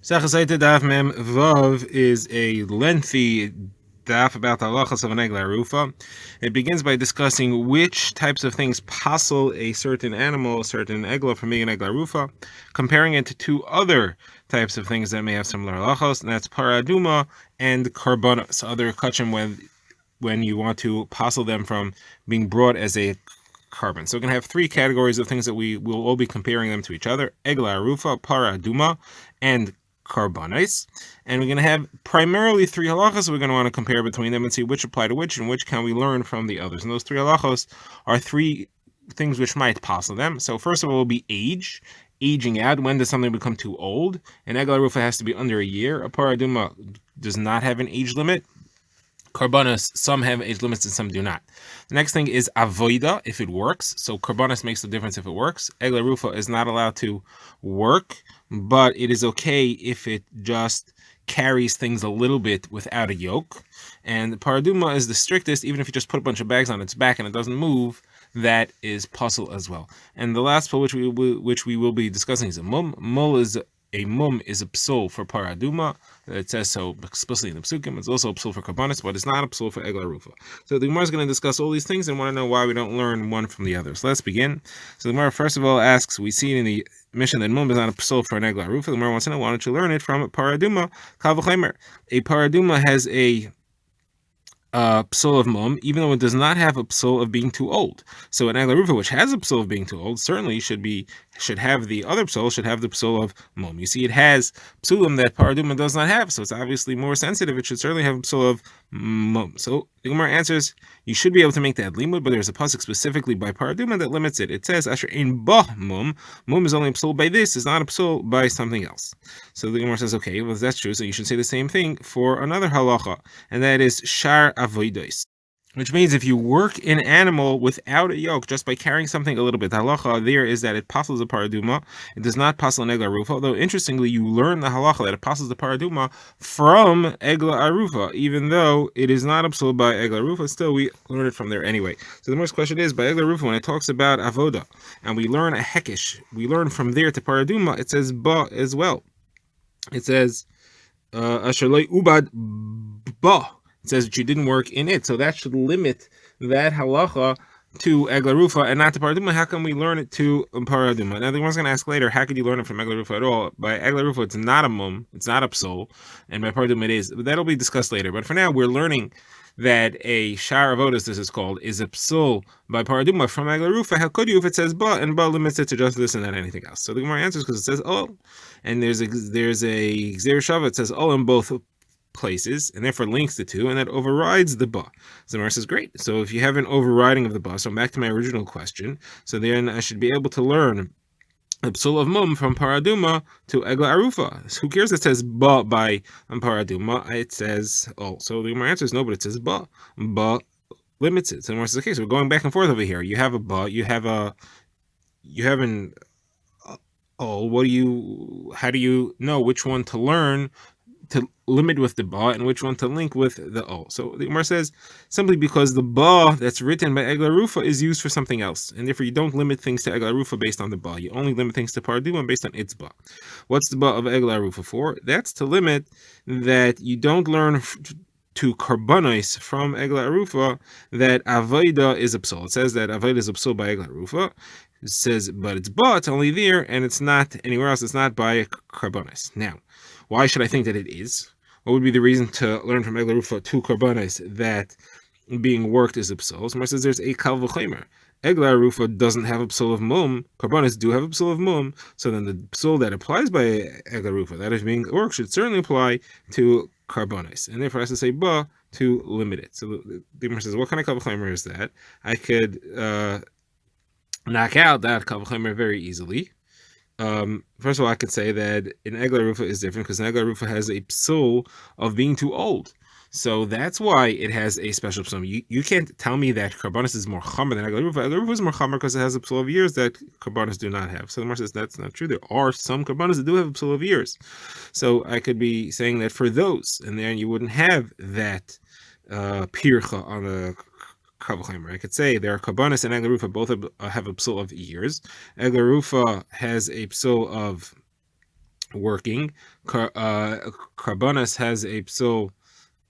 Sotah Daf Mem Vav is a lengthy daf about the halachas of an egla rufa. It begins by discussing which types of things passel a certain animal, a certain egla from being an egla rufa, comparing it to two other types of things that may have similar halachos, and that's paraduma and karbonos, other kachim when you want to passel them from being brought as a carbon. So we're going to have three categories of things that we will all be comparing them to each other: egla rufa, paraduma, and carbonis. And we're going to have primarily three halachos. So we're going to want to compare between them and see which apply to which and which can we learn from the others. And those three halachos are three things which might passel them. So first of all will be age. Aging out. When does something become too old? An egla rufa has to be under a year. A paraduma does not have an age limit. Karbonos, some have age limits and some do not. The next thing is avoida, if it works. So karbonos makes the difference if it works. Egla rufa is not allowed to work, but it is okay if it just carries things a little bit without a yoke. And paraduma is the strictest. Even if you just put a bunch of bags on its back and it doesn't move, that is puzzle as well. And the last pull which we will be discussing is a mum. A mum is a psul for paraduma. It says so explicitly in the psukim. It's also a psul for karbonis, but it's not a psul for egla rufa. So the Gemara is going to discuss all these things and want to know why we don't learn one from the other. So let's begin. So the Gemara first of all asks, we see in the mission that mum is not a psul for an egla rufa. The Gemara wants to know, why don't you learn it from paraduma? Kavachemer. A paraduma has a psul of mum, even though it does not have a psul of being too old. So an egla rufa, which has a psul of being too old, certainly should have the other psul, should have the psul of mum. You see, it has psulim that paraduma does not have, so it's obviously more sensitive. It should certainly have a psul of mum. So the Gemara answers, you should be able to make that limud, but there's a pasuk specifically by paraduma that limits it. It says, Asher ein ba mum. Mum is only a psul by this, is not a psul by something else. So the Gemara says, okay, well, that's true, so you should say the same thing for another halacha, and that is shar avodos, which means if you work an animal without a yoke, just by carrying something a little bit, the halacha there is that it passes the paraduma. It does not pass an egla rufa, although interestingly, you learn the halacha that it passes the paraduma from egla arufa, even though it is not absorbed by egla rufa, still we learn it from there anyway. So the first question is, by egla rufa, when it talks about avoda, and we learn a hekish, we learn from there to paraduma, it says ba as well. It says, asher loy ubad ba. It says that you didn't work in it, so that should limit that halacha to egla rufa and not to paraduma. How can we learn it to paraduma? Now, the one's going to ask later, how could you learn it from egla rufa at all? By egla rufa, it's not a mum, it's not a psul, and by paraduma it is. But that'll be discussed later. But for now, we're learning that a shar avodas, this is called, is a psul by paraduma from egla rufa. How could you if it says ba, and ba limits it to just this and not anything else? So the Gemara answers because it says oh, and there's a gzer shava, it says oh in both places, and therefore links the two, and that overrides the ba. So Gemara says, great. So if you have an overriding of the ba, so I'm back to my original question. So then I should be able to learn the psul of mum from paraduma to egla arufa. So who cares? It says ba by paraduma. It says oh. So the Gemara answers no, but it says ba. Ba limits it. So Gemara says, okay, so we're going back and forth over here. You have a ba. You have an oh. How do you know which one to learn to limit with the ba and which one to link with the o? So the Gemara says simply because the ba that's written by egla rufa is used for something else, and therefore you don't limit things to egla rufa based on the ba. You only limit things to paraduma based on its ba. What's the ba of egla rufa for? That's to limit that you don't learn to karbonis from egla rufa that avoida is a psul. It says that avoida is a psul by egla rufa. It says, but it's ba, it's only there, and it's not anywhere else. It's not by karbonis. Now, why should I think that it is? What would be the reason to learn from egla rufa to karbonis that being worked is a psul? Somebody says there's a kal v'chemer. Egla rufa doesn't have a psul of mum. Karbonis do have a psul of mum. So then the psul that applies by egla rufa, that is being worked, should certainly apply to karbonis, and therefore I have to say ba to limit it. So the Gemara says, what kind of kal v'chemer is that? I could knock out that kal v'chemer very easily. First of all, I could say that an egla rufa is different because an egla rufa has a psul of being too old. So that's why it has a special psul. You can't tell me that karbonis is more chamer than egla rufa. Egla rufa is more chamer because it has a psul of years that karbonis do not have. So the Gemara says that's not true. There are some karbonis that do have a psul of years. So I could be saying that for those, and then you wouldn't have that pircha on the I could say there are karbonis and egla rufa both have a psul of years. Egla rufa has a psul of working. Karbonas has a psul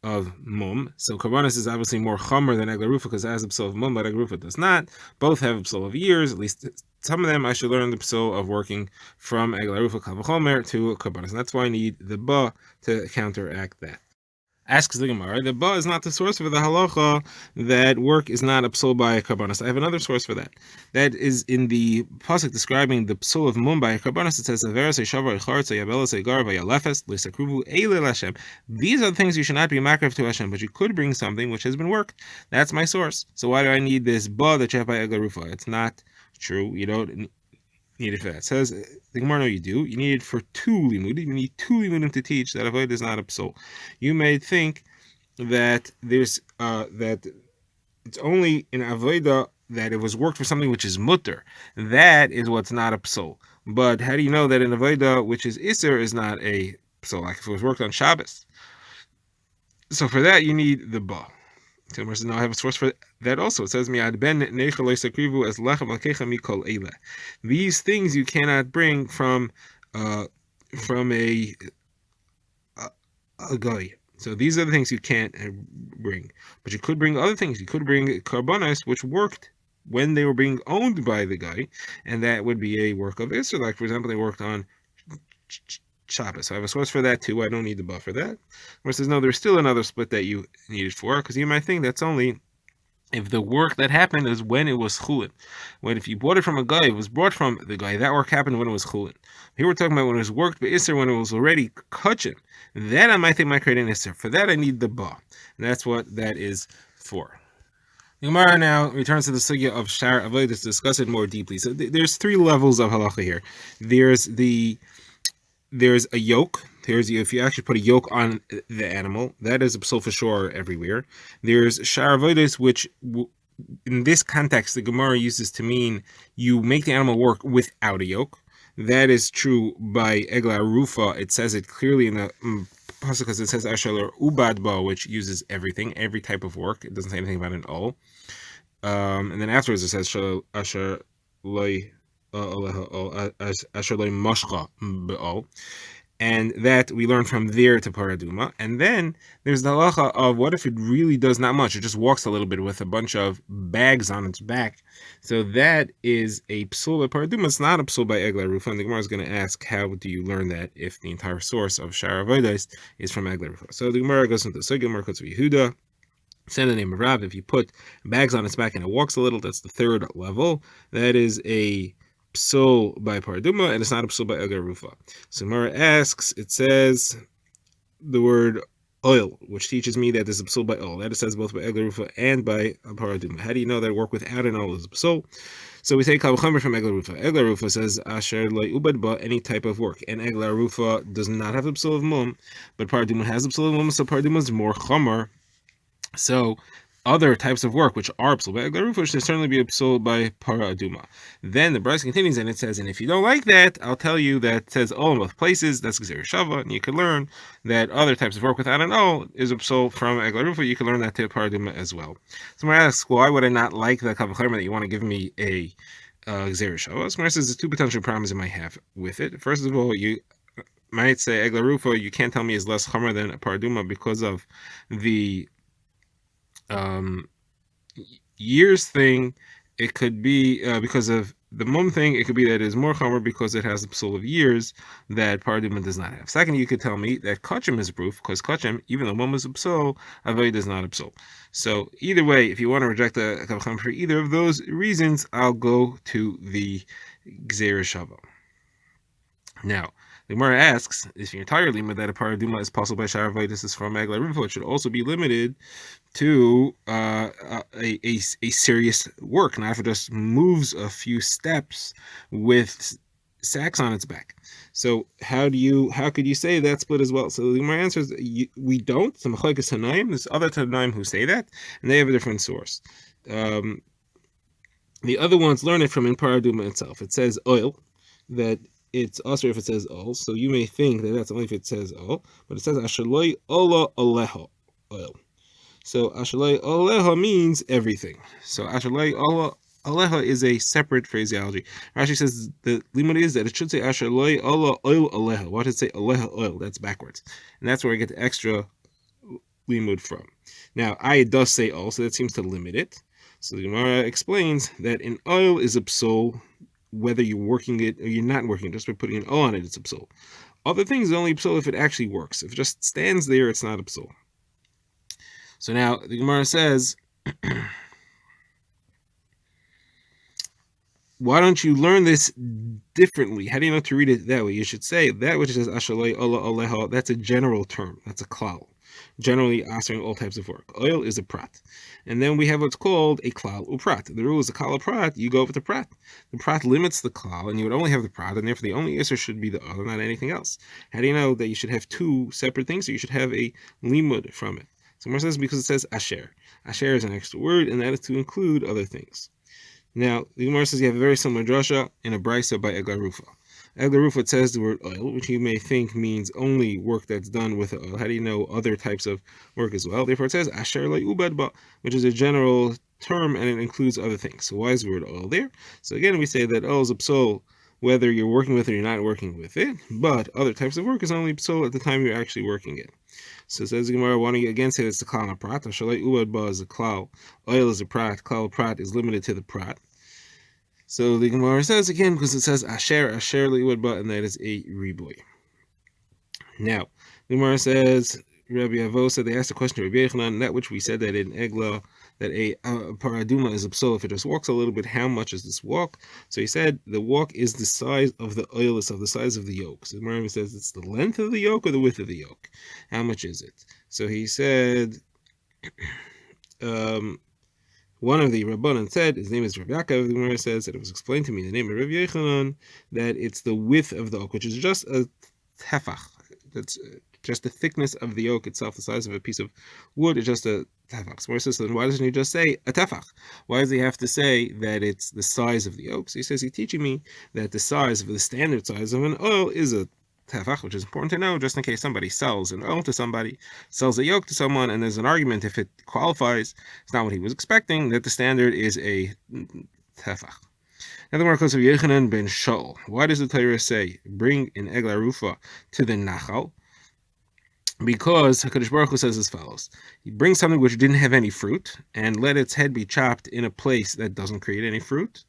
of mum. So karbonis is obviously more chomer than egla rufa because it has a psul of mum, but egla rufa does not. Both have a psul of years. At least some of them I should learn the psul of working from egla rufa kavachomer to karbonis. And that's why I need the ba to counteract that. Asks the Gemara, the ba is not the source for the halacha that work is not a psul by a karbonis. I have another source for that. That is in the pasuk describing the psul of mum by a karbonis. It says, these are the things you should not be makriv to Hashem, but you could bring something which has been worked. That's my source. So why do I need this ba that you have by egla rufa? It's not true. You don't need it for that. It says the Gemara, no, you do. You need it for two limudim. You need two limudim to teach that avodah is not a psul. You may think that there's that it's only in avodah that it was worked for something which is mutter. That is what's not a psul. But how do you know that in avodah which is iser is not a psul? Like if it was worked on Shabbos. So for that you need the ba. So now I have a source for that also. It says, "Miad ben neichel sakrivu as lechem alkecha mikol eila." These things you cannot bring from a guy. So these are the things you can't bring, but you could bring other things. You could bring karbonos, which worked when they were being owned by the guy, and that would be a work of Isser. Like for example, they worked on Shabbos. So I have a source for that too. I don't need the buff for that. Or says no, there's still another split that you need it for, because you might think that's only if the work that happened is when it was chulin. When if you bought it from a guy, it was brought from the guy. That work happened when it was chulin. Here we're talking about when it was worked by Isser, when it was already kachim. Then I might think might create an Isser. For that I need the ba. And that's what that is for. The Gemara now returns to the sugya of shar avodah to discuss it more deeply. So there's three levels of halacha here. There's a yoke. If you actually put a yoke on the animal, that is a psul for sure everywhere. There's shar avodas, which in this context the Gemara uses to mean you make the animal work without a yoke. That is true by egla rufa. It says it clearly in the pasuk because it says asher ubad ba, which uses every type of work. It doesn't say anything about an o. And then afterwards it says asher loy asher loy mashcha be'ol. And that we learn from there to paraduma. And then there's the halacha of what if it really does not much? It just walks a little bit with a bunch of bags on its back. So that is a psul by paraduma. It's not a psul by egla rufa. And the Gemara is going to ask, how do you learn that if the entire source of shar avodas is from egla rufa? So the Gemara goes into the sugya, Gemara goes to Yehuda. Say the name of Rav. If you put bags on its back and it walks a little, that's the third level. That is a psul by paraduma, and it's not a psul by egla rufa. So Gemara asks, it says the word oil, which teaches me that there's a psul by oil. That it says both by egla rufa and by paraduma. How do you know that work without an oil is a psul? So we take kavachomer from egla rufa. Egla rufa says asher lo ubad ba, any type of work, and egla rufa does not have a psul of mum, but paraduma has a psul of mum, so paraduma is more chomer. So other types of work which are psul by egla rufa should certainly be a psul by paraduma. Then the Bryce continues and it says, and if you don't like that, I'll tell you that it says O in both places. That's Gzeir Shava, and you can learn that other types of work without an O is a psul from egla rufa. You can learn that to paraduma as well. So I'm going to ask, why would I not like the kavachomer that you want to give me a Gzeir Shava? So says there's two potential problems I might have with it. First of all, you might say egla rufa you can't tell me is less chomer than a paraduma because of the years thing. It could be because of the mum thing. It could be that it is more chomer because it has a psul of years that paraduma does not have. Second, you could tell me that kachim is proof because kachim, even though mum is a psul, avodah is not a psul. So either way, if you want to reject the kavachomer for either of those reasons, I'll go to the Gzeir Shava. Now, the Gemara asks, if you're entirely limited that a paraduma is possible by shar avodas is from egla rufa, it should also be limited to a serious work, not if it just moves a few steps with sacks on its back. So how could you say that split as well? So the Gemara answers, we don't. So machlokes tanaim, there's other tanaim who say that, and they have a different source. The other ones learn it from in paraduma itself. It says oil, that it's also if it says ol, so you may think that that's only if it says ol, but it says ashaloi ola oleho, oil. So ashaloi oleho means everything. So ashaloi ola Aleha is a separate phraseology. Rashi says the limud is that it should say asher loy ola oil aleha. Why does it say aleha oil? That's backwards, and that's where I get the extra limud from. Now, I does say oil, so that seems to limit it. So the Gemara explains that an oil is a psol, whether you're working it or you're not working it. Just by putting an o on it, it's a psol. Other things are only psol if it actually works. If it just stands there, it's not a psol. So now the Gemara says, why don't you learn this differently? How do you know to read it that way? You should say that which says ashalei ola oleha. That's a general term. That's a klal. Generally answering all types of work. Oil is a prat. And then we have what's called a klal uprat. The rule is a klal prat, you go with the prat. The prat limits the klal, and you would only have the prat, and therefore the only isser should be the other, not anything else. How do you know that you should have two separate things, or you should have a limud from it? So Mar says because it says asher. Asher is an extra word, and that is to include other things. Now, the Gemara says you have a very similar drasha in a brisa by Eglah Rufa. Eglah Rufa says the word oil, which you may think means only work that's done with oil. How do you know other types of work as well? Therefore, it says asher le ubad ba, which is a general term and it includes other things. So why is the word oil there? So again, we say that oil is a psol whether you're working with it or you're not working with it, but other types of work is only psol at the time you're actually working it. So it says the Gemara, why don't you again say it's the klal prat? Asher le ubad ba is a klal, oil is a prat, klal prat is limited to the prat. So the Gemara says again because it says asher li'ud ba, and that is a riboy. Now the Gemara says Rabbi Avo said they asked a question to Rabbi Yochanan, that which we said that in Eglah that a paraduma is a psol if it just walks a little bit. How much is this walk? So he said the walk is the size of the oil, of the size of the yoke. So the Gemara says it's the length of the yoke or the width of the yoke. How much is it? So he said. One of the Rabbanan said, his name is Rabbi Yaakov, the Gemara says that it was explained to me in the name of Rabbi Yochanan that it's the width of the oak, which is just a tefach. That's just the thickness of the oak itself, the size of a piece of wood is just a tefach. So says, then why doesn't he just say a tefach? Why does he have to say that it's the size of the oak? So he says he's teaching me that the size of the standard size of an oil is a tefach, which is important to know just in case somebody sells an oil to somebody, sells a yoke to someone, and there's an argument if it qualifies, it's not what he was expecting, that the standard is a tefach. Now the Gemara goes to Yochanan ben Shaul. Why does the Torah say bring in Eglah Rufa to the Nachal? Because HaKadosh Baruch Hu says as follows: he brings something which didn't have any fruit and let its head be chopped in a place that doesn't create any fruit,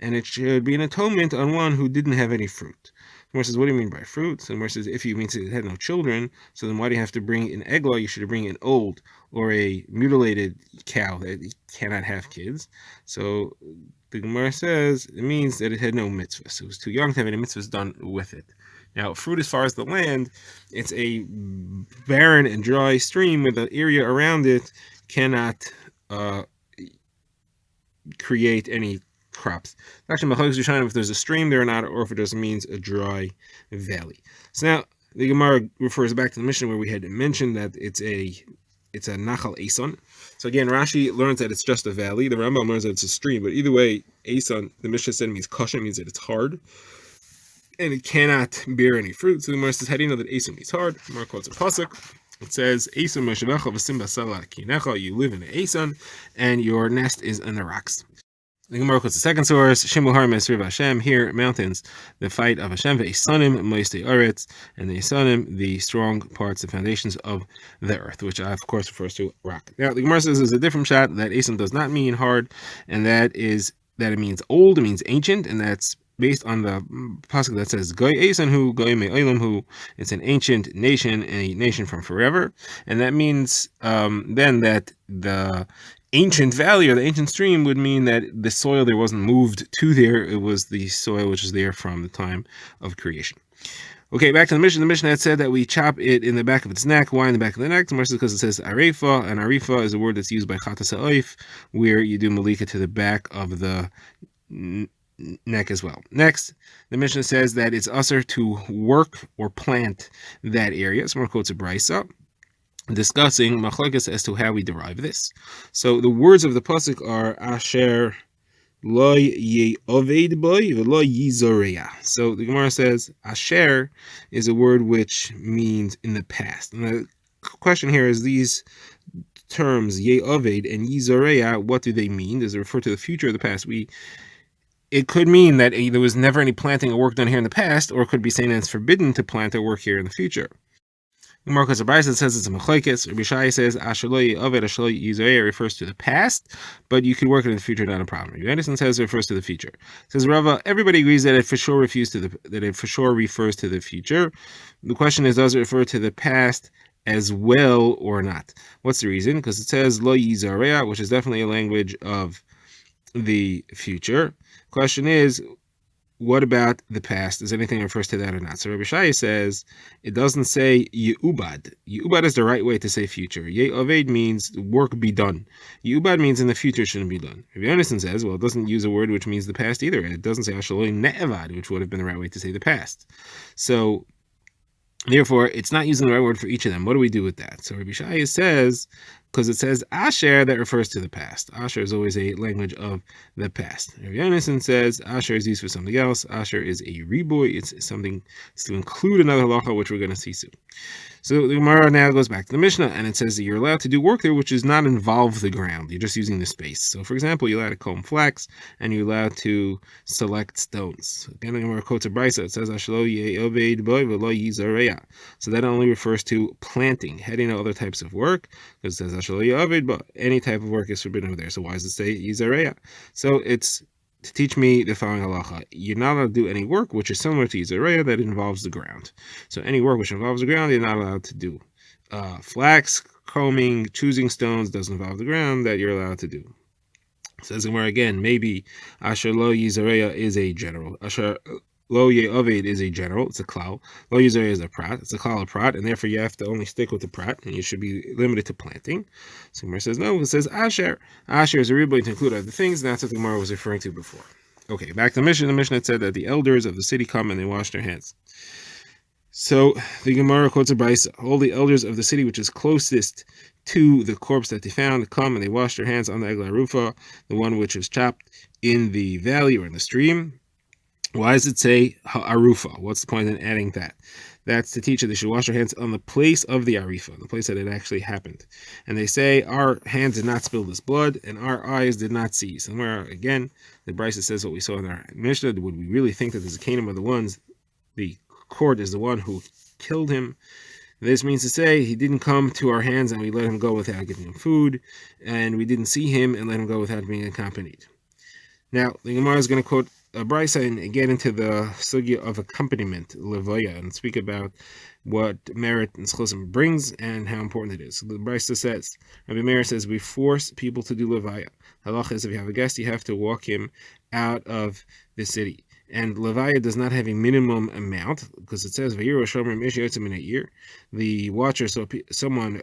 and it should be an atonement on one who didn't have any fruit. Gemara says, what do you mean by fruit? So Gemara says, if you mean it had no children, so then why do you have to bring an eglah? You should bring an old or a mutilated cow that cannot have kids. So the Gemara says it means that it had no mitzvahs. It was too young to have any mitzvahs done with it. Now, fruit as far as the land, it's a barren and dry stream with the area around it cannot create any crops. Actually, machlokes Rishonim if there's a stream there or not, or if it just means a dry valley. So now the Gemara refers back to the Mishnah where we had mentioned that it's a Nachal Eson. So again, Rashi learns that it's just a valley. The Rambam learns that it's a stream. But either way, Eson, the Mishnah said means kasha, means that it's hard and it cannot bear any fruit. So the Gemara says, how do you know that Eson means hard? The Gemara quotes a pasuk. It says, Eson Moshevecha v'sim basala kinecha. You live in an Eson and your nest is in the rocks. The Gemara quotes the second source, Shimu Har Mesriv Hashem, here, mountains, the fight of Hashem, Ve'isanim, Moistei Oretz, and the Isanim, the strong parts, the foundations of the earth, which of course refers to rock. Now, the Gemara says there's a different shot that Esan does not mean hard, and that is that it means old, it means ancient, and that's based on the pasuk that says Goy Esan Hu, Goy Me'olam Hu. It's an ancient nation, a nation from forever, and that means then that the ancient valley or the ancient stream would mean that the soil there wasn't moved to there, it was the soil which is there from the time of creation. Okay, back to the Mishnah. The Mishnah had said that we chop it in the back of its neck. Why in the back of the neck? Because it says arefa, and arefa is a word that's used by chatas ha'oif, where you do malika to the back of the neck as well. Next, the Mishnah says that it's usher to work or plant that area. So more quotes a brisa discussing machlokes as to how we derive this. So the words of the pasuk are asher lo ye'oved boy v'lo yizoreya. So the Gemara says asher is a word which means in the past. And the question here is these terms Ye Oved and Yizareya, what do they mean? Does it refer to the future or the past? It could mean that there was never any planting or work done here in the past, or it could be saying that it's forbidden to plant or work here in the future. Marcus Abraisa says it's a machlekes. Rabbi Shai says Ashaloi Oved Ashaloi Yizareya refers to the past, but you could work it in the future, not a problem. Rabbi Anderson says it refers to the future. Says Rava, everybody agrees that it for sure refers to the future. The question is, does it refer to the past as well or not? What's the reason? Because it says Lo Yizareya, which is definitely a language of the future. Question is, what about the past? Is anything that refers to that or not? So Rabbi Shai says it doesn't say Ye'ubad. Ye'ubad is the right way to say future. Ye'oved means work be done. Ye'ubad means in the future shouldn't be done. Rabbi Yonason says, well, it doesn't use a word which means the past either. It doesn't say Ashaloi Ne'evad, which would have been the right way to say the past. So therefore, it's not using the right word for each of them. What do we do with that? So Rabbi Shai says, because it says Asher, that refers to the past. Asher is always a language of the past. Rabbi Yonason says Asher is used for something else. Asher is a riboy. It's something to include another halacha, which we're going to see soon. So the Gemara now goes back to the Mishnah, and it says that you're allowed to do work there which does not involve the ground. You're just using the space. So, for example, you're allowed to comb flax, and you're allowed to select stones. Again, the Gemara quotes a brisa. It says, "Ashlo ye'oved bo v'lo yizareya." So that only refers to planting, heading to other types of work. Because it says, "Ashlo ye'oved bo." Any type of work is forbidden over there. So why does it say yizareya? So it's to teach me the following halacha. You're not allowed to do any work which is similar to Yizareya that involves the ground. So any work which involves the ground, you're not allowed to do. Flax, combing, choosing stones doesn't involve the ground that you're allowed to do. Says Gemara again, maybe Asher Lo Yizareya is a general. Asher Lo Ye'oved is a general, it's a klal. Lo Yizareya is a prat, it's a klal of prat, and therefore you have to only stick with the prat, and you should be limited to planting. So Gemara says no, it says Asher. Asher is a riboy to include other things, and that's what the Gemara was referring to before. Okay, back to the Mishnah. The Mishnah said that the elders of the city come and they wash their hands. So the Gemara quotes a brisa. All the elders of the city which is closest to the corpse that they found come and they wash their hands on the eglah rufa, the one which was chopped in the valley or in the stream. Why does it say arufa? What's the point in adding that? That's to teach that they should wash their hands on the place of the arifa, the place that it actually happened. And they say, our hands did not spill this blood, and our eyes did not see. So where, again, the brisa says what we saw in our Mishnah. Would we really think that the Zakanim are the ones, the court is the one who killed him? This means to say he didn't come to our hands and we let him go without giving him food, and we didn't see him and let him go without being accompanied. Now, the Gemara is going to quote a brisa and get into the sugya of accompaniment, levaya, and speak about what merit and schosim brings and how important it is. So the brisa says, Rabbi Meir says, we force people to do levaya. Halacha is if you have a guest, you have to walk him out of the city. And levaya does not have a minimum amount, because it says, the watcher saw someone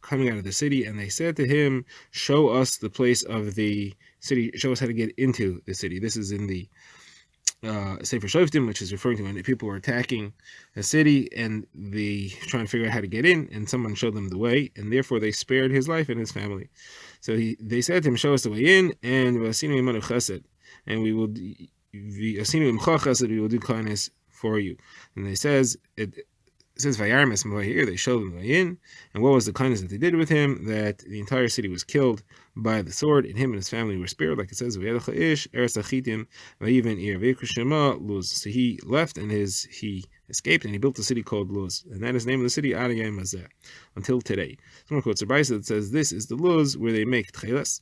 coming out of the city, and they said to him, show us the place of the city, show us how to get into the city. This is in the Sefer Shoftim, which is referring to when people were attacking a city and they trying to figure out how to get in, and someone showed them the way, and therefore they spared his life and his family. So they said to him, show us the way in, and we will we will do kindness for you. And they says it says Vayarmes here, they showed them the way in, and what was the kindness that they did with him? That the entire city was killed by the sword, and him and his family were spared, like it says, so he left and he escaped, and he built a city called Luz, and that is the name of the city until today. Someone quotes a brisa that says this is the Luz where they make tchelas.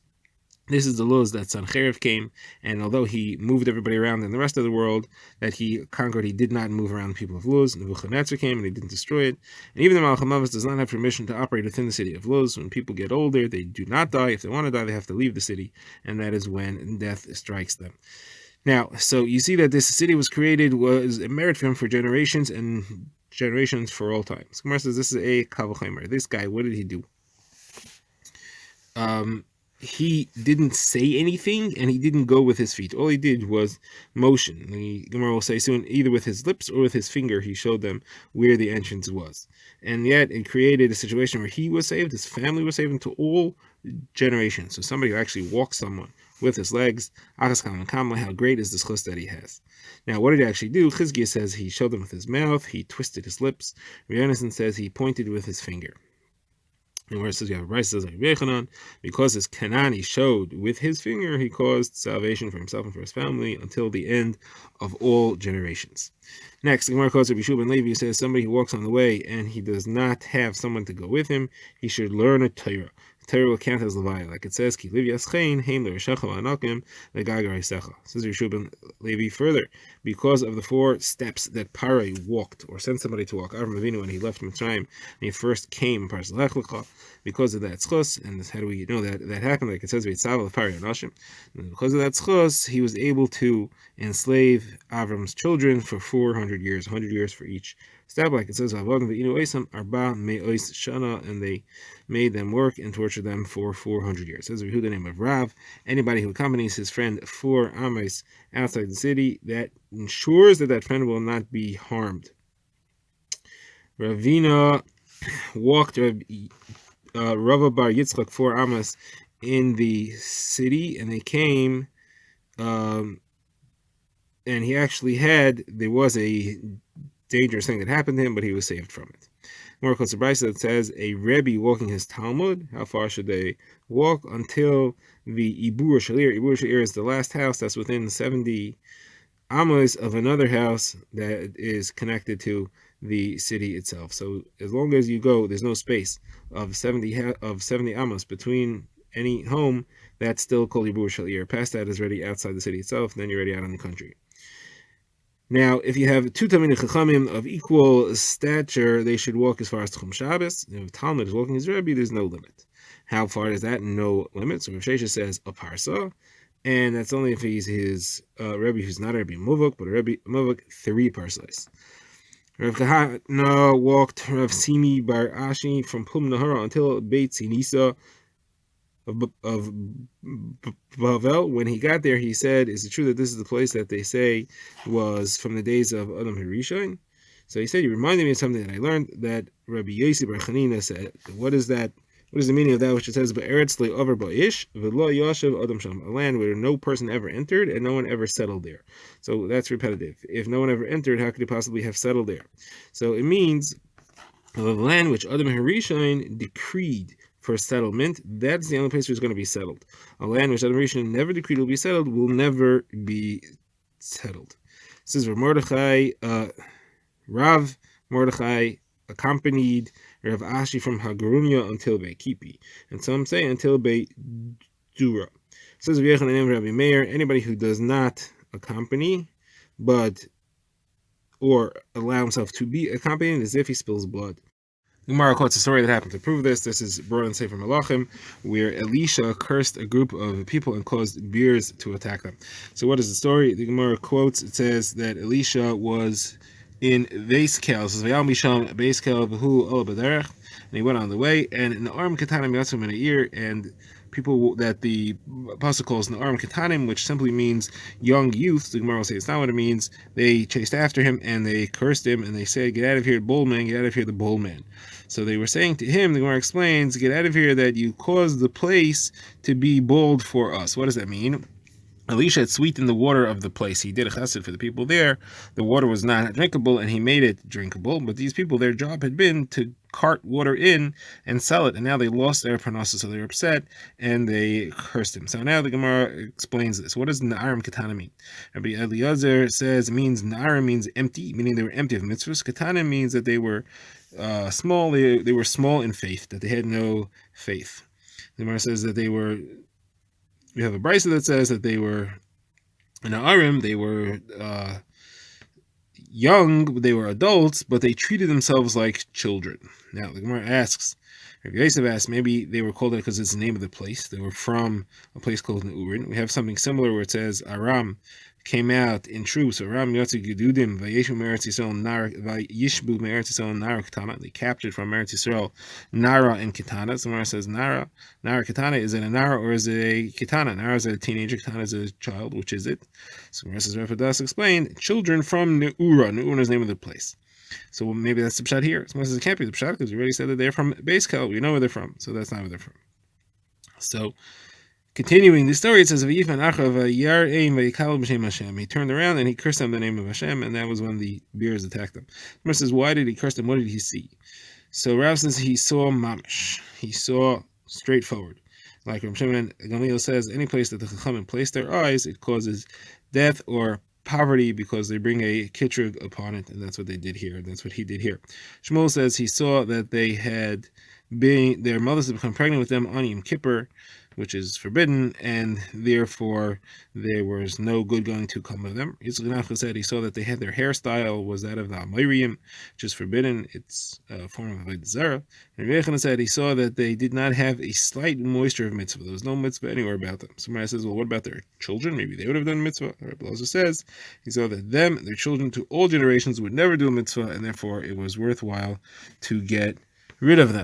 This is the Luz that Sancherib came, and although he moved everybody around in the rest of the world that he conquered, he did not move around the people of Luz. Nebuchadnezzar came and he didn't destroy it. And even the Malach HaMavis does not have permission to operate within the city of Luz. When people get older, they do not die. If they want to die, they have to leave the city, and that is when death strikes them. Now, so you see that this city was created, was a merit for him for generations and generations for all time. So Gemara says this is a Kavachaimer. This guy, what did he do? He didn't say anything, and he didn't go with his feet. All he did was motion. The Gemara will say soon, either with his lips or with his finger, he showed them where the entrance was. And yet, it created a situation where he was saved, his family was saved, into all generations. So somebody who actually walks someone with his legs, how great is this chus that he has. Now, what did he actually do? Chizkiah says he showed them with his mouth, he twisted his lips. Ryonason says he pointed with his finger. And where it says you have a Bryce says like Yechanan, because his Kanani showed with his finger, he caused salvation for himself and for his family until the end of all generations. Next, the Gemara quotes Rabbi Shua ben Levi, says somebody who walks on the way and he does not have someone to go with him, he should learn a Torah. Torah will count as Levi, like it says, Ki liv yaschein heim l'reshecha v'anakim legagar yisecha. Says Rabbi Shua ben Levi further, because of the 4 steps that Parai walked or sent somebody to walk. Avram Avinu when he left Mitzrayim and he first came, because of that tzchus, and how do we know that happened? Like it says, V'etzav Parai Anashim. Because of that tzchus, he was able to enslave Avram's children for 400 years, 100 years for each step. Like it says, and they made them work and tortured them for 400 years. It says, the name of Rav, anybody who accompanies his friend 4 ames outside the city, that ensures that friend will not be harmed. Ravina walked Rava bar Yitzchak 4 amas in the city, and they came, and he actually there was a dangerous thing that happened to him, but he was saved from it. More close to Bryce that says a Rebbe walking his Talmud. How far should they walk? Until the Ibur Shalir. Ibur Shalir is the last house that's within 70 amas of another house that is connected to the city itself. So as long as you go, there's no space of 70 amas between any home, that's still called Ibur Shalir. Past that is already outside the city itself, then you're already out in the country. Now, if you have 2 Talmidei Chachamim of equal stature, they should walk as far as Tchum Shabbos. If Talmud is walking his Rebbe, there's no limit. How far is that? No limit. So Rav Shesha says a parsa, and that's only if he's his Rebbe who's not a Rebbe Muvuk, but a Rebbe Muvuk 3 parsas. Rav Kahana walked Rav Simi bar Ashi from Plum Nahara until Beit Sinisa of Bavel. When he got there, he said, is it true that this is the place that they say was from the days of Adam Harishon? So he said, you reminded me of something that I learned, that Rabbi Yossi bar Chanina said. What is that? What is the meaning of that, which it says, Be'eretz le'over ba'ish, v'lo yashav adam sham, a land where no person ever entered and no one ever settled there. So that's repetitive. If no one ever entered, how could he possibly have settled there? So it means a land which Adam Harishon decreed for settlement, that's the only place where it's going to be settled. A land which Adam Rishon never decreed will be settled will never be settled. This is where Rav Mordechai accompanied Rav Ashi from Hagerunya until Beit Kipi, and some say until Beit Dura. It says Rabbi Meir, anybody who does not accompany, or allow himself to be accompanied, as if he spills blood. Gemara quotes a story that happened to prove this. This is brought in Sefer Malachim, where Elisha cursed a group of people and caused bears to attack them. So what is the story? The Gemara quotes, it says that Elisha was in Veiskel, says Vayal Misham Veiskel V'hu Ola B'derech, and he went on the way, and in the arm Katanim Yatzum in a ear, and people that the apostle calls Na'arim Katanim, which simply means young youth. The Gemara will say it's not what it means. They chased after him and they cursed him and they said, "Get out of here, bold man! Get out of here, the bold man!" So they were saying to him, the Gemara explains, "Get out of here, that you caused the place to be bold for us." What does that mean? Elisha had sweetened the water of the place. He did a chesed for the people there. The water was not drinkable, and he made it drinkable. But these people, their job had been to cart water in and sell it, and now they lost their parnasa, so they were upset, and they cursed him. So now the Gemara explains this. What does Na'arim Katana mean? Rabbi Eliezer says it means Na'arim means empty, meaning they were empty of mitzvahs. Katana means that they were small. They were small in faith, that they had no faith. The Gemara says that they were. We have a brisa that says that they were Na'arim, they were young, they were adults, but they treated themselves like children. Now, the Gemara asks, Rabbi Yosef asks, maybe they were called it because it's the name of the place. They were from a place called Neurin. We have something similar where it says Aram came out in troops. Aram Yotzi Gedudim Vayishu Meretz Yisrael Nar Vayishbu Meretz Yisrael Nara Katana. They captured from Meretz Yisrael Nara and Katana. Somewhere says Nara Katana. Is it a Nara or is it a Katana? Nara is a teenager. Katana is a child. Which is it? Somewhere says Rav Das explained children from Neura. Neura is the name of the place. So maybe that's the pshat here. Somewhere says it can't be the pshat because we already said that they're from Beiskel. We know where they're from, so that's not where they're from. So. Continuing the story, it says, he turned around and he cursed them in the name of Hashem, and that was when the bears attacked them. The says, why did he curse them? What did he see? So Rav says he saw mamish. He saw straightforward. Like Rav Shimon Gamliel says, any place that the Chachamim place their eyes, it causes death or poverty because they bring a kitrug upon it, and that's what they did here. That's what he did here. Shmuel says he saw that their mothers had become pregnant with them on Yom Kippur, which is forbidden, and therefore there was no good going to come of them. Yitzchak said he saw that they had their hairstyle was that of the Amorim, which is forbidden. It's a form of Avodah Zarah. And Rebbe said he saw that they did not have a slight moisture of mitzvah. There was no mitzvah anywhere about them. Somebody says, well, what about their children? Maybe they would have done mitzvah. Rebbe also says he saw that their children to all generations would never do a mitzvah, and therefore it was worthwhile to get rid of them.